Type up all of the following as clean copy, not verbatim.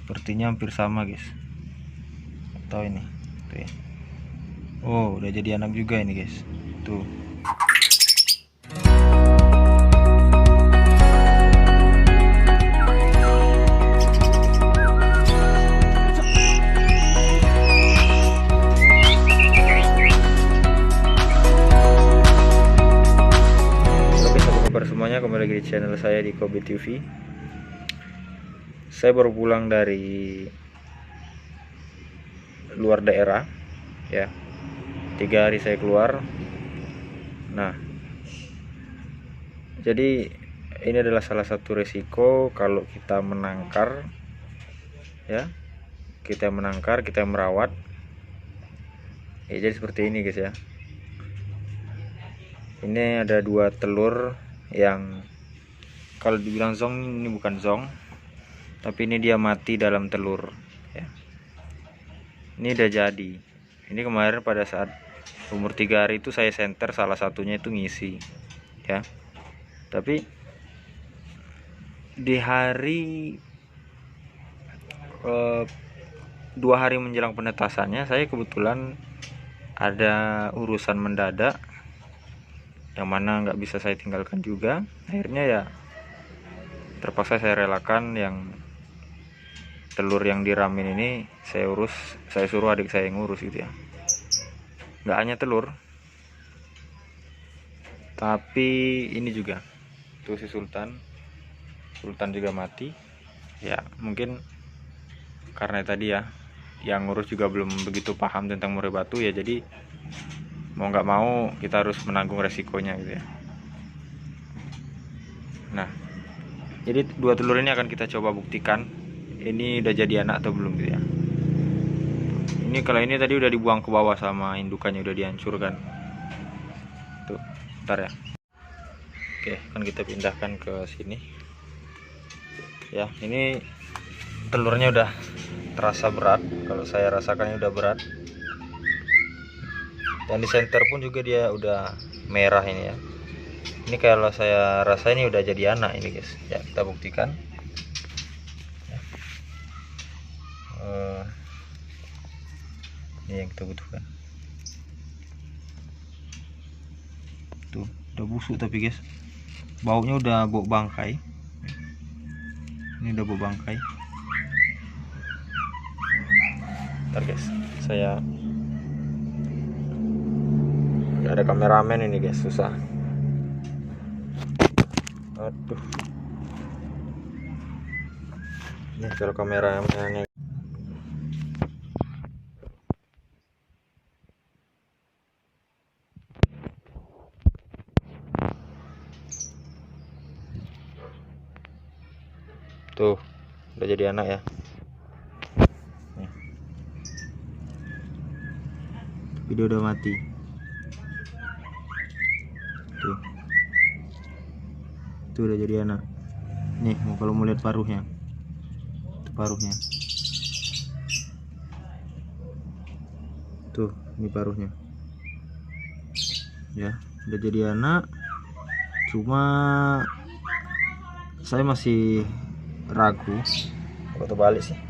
Sepertinya hampir sama guys. Atau ini tuh ya. Oh, udah jadi anak juga ini guys. Tuh. Semuanya, kembali lagi di channel saya di Kobe TV. Saya baru pulang dari luar daerah ya, 3 hari saya keluar. Nah, jadi ini adalah salah satu resiko kalau kita menangkar ya, kita merawat ya. Jadi seperti ini guys ya. Ini ada 2 telur yang kalau dibilang zong, ini bukan zong, tapi ini dia mati dalam telur ya. Ini udah jadi. Ini kemarin pada saat umur 3 hari itu saya senter salah satunya itu ngisi ya. Tapi di hari 2 hari menjelang penetasannya, saya kebetulan ada urusan mendadak yang mana nggak bisa saya tinggalkan juga. Akhirnya ya terpaksa saya relakan yang telur yang diramin ini saya suruh adik saya yang ngurus gitu ya. Nggak hanya telur, tapi ini juga tuh si Sultan juga mati ya. Mungkin karena tadi ya, yang ngurus juga belum begitu paham tentang murai batu ya, jadi mau nggak mau kita harus menanggung resikonya gitu ya. Nah, jadi 2 telur ini akan kita coba buktikan ini udah jadi anak atau belum gitu ya. Ini kalau ini tadi udah dibuang ke bawah sama indukannya, udah dihancurkan tuh. Bentar ya. Oke, kan kita pindahkan ke sini ya. Ini telurnya udah terasa berat, kalau saya rasakannya udah berat. Dan di center pun juga dia udah merah ini ya. Ini kalau saya rasa ini udah jadi anak ini guys ya. Kita buktikan ya. Ini yang kita butuhkan tuh. Udah busuk tapi guys, baunya udah bau bangkai. Ini udah bau bangkai. Ntar guys, saya nggak ada kameramen ini guys, susah. Aduh, ini kalau kameramennya tuh udah jadi anak ya. Nih. Video udah mati tuh udah jadi anak nih. Kalau mau lihat paruhnya, itu paruhnya tuh, ini paruhnya ya, udah jadi anak. Cuma saya masih ragu, foto balik sih,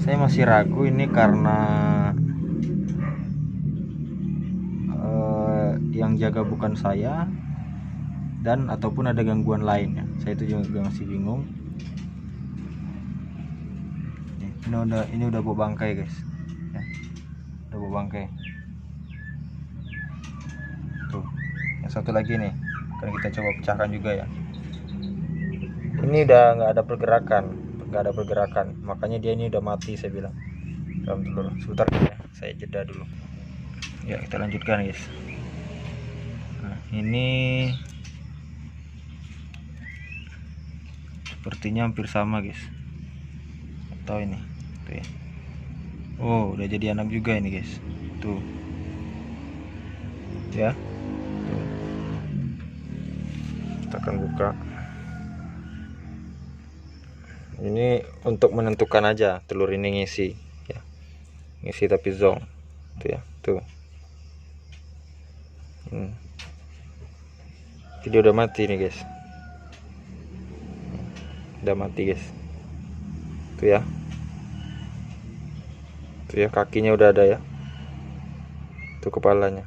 saya masih ragu ini karena yang jaga bukan saya, dan ataupun ada gangguan lain ya. Saya itu juga masih bingung. Ini udah bau bangkai guys ya. Udah bau bangkai tuh. Yang satu lagi nih akan kita coba pecahkan juga ya. Ini udah nggak ada pergerakan, makanya dia ini udah mati saya bilang dalam telur. Sebentar ya, saya jeda dulu ya, kita lanjutkan guys. Nah, ini sepertinya hampir sama guys. Atau ini tuh ya. Oh, udah jadi anak juga ini guys. Tuh ya. Tuh. Kita akan buka. Ini untuk menentukan aja telur ini ngisi ya. Ngisi tapi zong tuh ya. Tuh. Jadi udah mati nih guys. Udah mati guys. Tuh ya. Tuh ya, kakinya udah ada ya. Tuh kepalanya.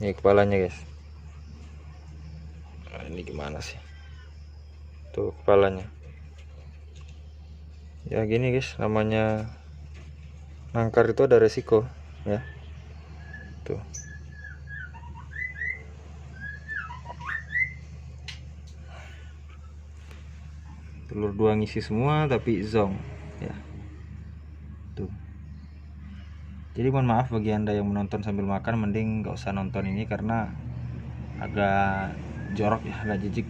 Ini kepalanya guys. Nah, ini gimana sih? Tuh kepalanya. Ya gini guys, namanya nangkar itu ada resiko ya. Tuh. Telur 2 ngisi semua tapi zong ya. Tuh. Jadi mohon maaf bagi anda yang menonton sambil makan, mending nggak usah nonton ini karena agak jorok ya, agak jijik.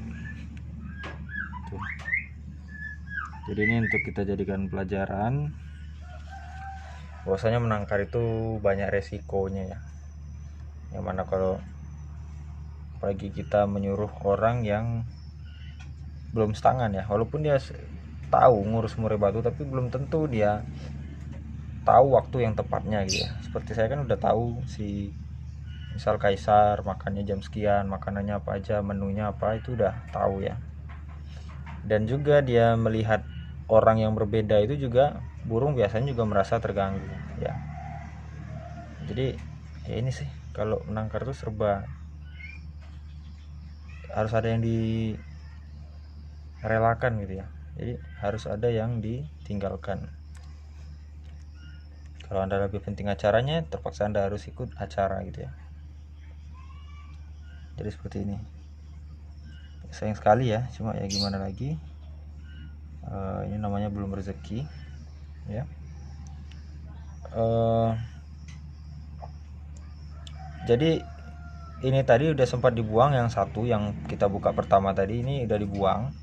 Tuh. Jadi ini untuk kita jadikan pelajaran bahwasanya menangkar itu banyak resikonya ya. Yang mana kalau apalagi kita menyuruh orang yang belum setangan ya, walaupun dia tahu ngurus murai batu tapi belum tentu dia tahu waktu yang tepatnya gitu ya. Seperti saya kan udah tahu si misal kaisar makannya jam sekian, makanannya apa aja, menunya apa, itu udah tahu ya. Dan juga dia melihat orang yang berbeda itu juga, burung biasanya juga merasa terganggu ya. Jadi ya ini sih, kalau menangkar itu serba harus ada yang direlakan gitu ya. Jadi harus ada yang ditinggalkan. Kalau anda lebih penting acaranya, terpaksa anda harus ikut acara gitu ya. Jadi seperti ini. Sayang sekali ya, cuma ya gimana lagi. Ini namanya belum rezeki ya. Jadi ini tadi udah sempat dibuang, yang satu yang kita buka pertama tadi ini udah dibuang.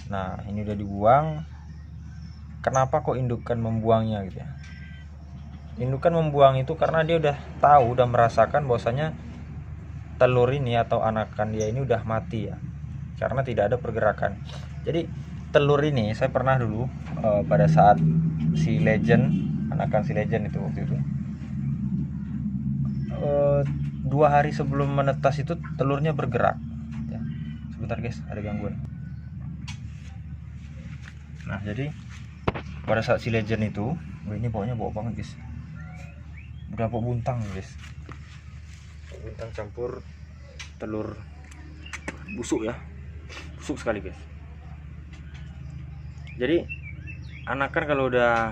Nah ini udah dibuang. Kenapa kok indukan membuangnya gitu ya? Indukan membuang itu karena dia udah tahu, udah merasakan bahwasanya telur ini atau anakan dia ini udah mati ya, karena tidak ada pergerakan. Jadi telur ini saya pernah dulu pada saat si legend, anakan si legend itu waktu itu 2 hari sebelum menetas itu telurnya bergerak ya. Sebentar guys, ada gangguan. Nah jadi pada saat si legend itu, ini baunya bau banget guys, udah bau buntang guys, buntang campur telur busuk ya, busuk sekali guys. Jadi anakan kalau udah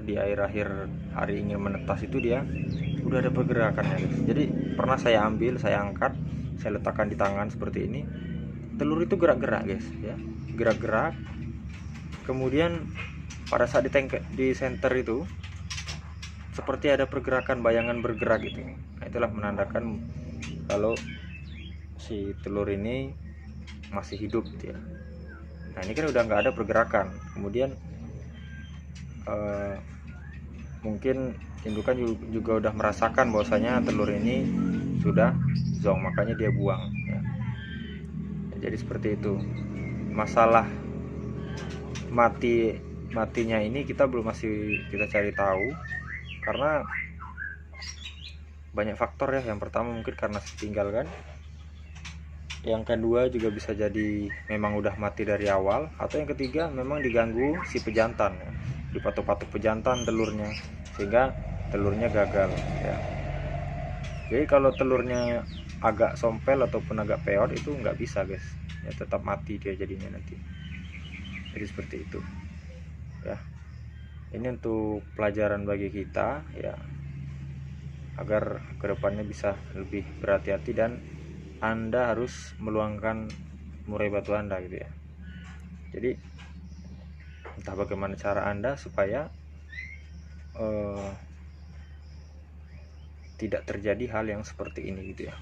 di akhir-akhir hari ingin menetas itu dia udah ada pergerakannya guys. Jadi pernah saya ambil, saya angkat, saya letakkan di tangan seperti ini, telur itu gerak-gerak guys ya, gerak-gerak. Kemudian pada saat di center itu seperti ada pergerakan, bayangan bergerak gitu. Nah itulah menandakan kalau si telur ini masih hidup gitu ya. Nah ini kan udah nggak ada pergerakan. Kemudian mungkin indukan juga udah merasakan bahwasanya telur ini sudah zong, makanya dia buang ya. Jadi seperti itu. Masalah matinya ini kita masih kita cari tahu, karena banyak faktor ya. Yang pertama mungkin karena setinggal kan, yang kedua juga bisa jadi memang udah mati dari awal, atau yang ketiga memang diganggu si pejantan ya. Dipatuk-patuk pejantan telurnya sehingga telurnya gagal ya. Jadi kalau telurnya agak sompel ataupun agak peot itu nggak bisa guys ya, tetap mati dia jadinya nanti. Jadi seperti itu ya. Ini untuk pelajaran bagi kita ya, agar kedepannya bisa lebih berhati-hati dan anda harus meluangkan murai batu anda gitu ya. Jadi entah bagaimana cara anda supaya tidak terjadi hal yang seperti ini gitu ya.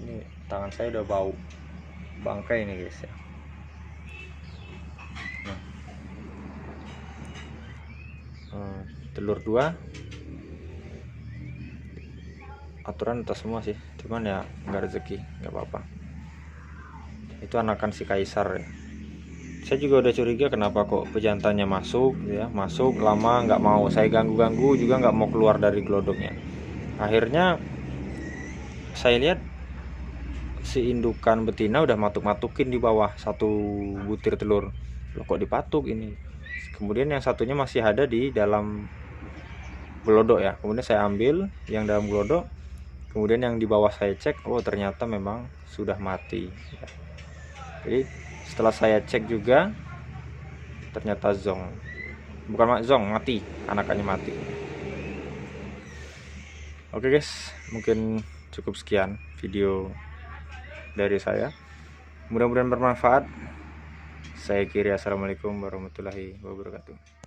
Ini tangan saya udah bau bangkai ini guys ya. Telur 2 aturan atas semua sih, cuman ya nggak rezeki, nggak apa-apa. Itu anakan si kaisar ya. Saya juga udah curiga kenapa kok pejantannya masuk ya, masuk lama nggak mau, saya ganggu juga nggak mau keluar dari glodoknya. Akhirnya saya lihat si indukan betina udah matuk-matukin di bawah satu butir telur. Loh, kok dipatuk ini? Kemudian yang satunya masih ada di dalam gelodok ya. Kemudian saya ambil yang dalam gelodok. Kemudian yang di bawah saya cek, oh ternyata memang sudah mati. Jadi setelah saya cek juga ternyata zong. Bukan zong, mati. Anakannya mati. Oke guys, mungkin cukup sekian video dari saya. Mudah-mudahan bermanfaat. Saya kira assalamualaikum warahmatullahi wabarakatuh.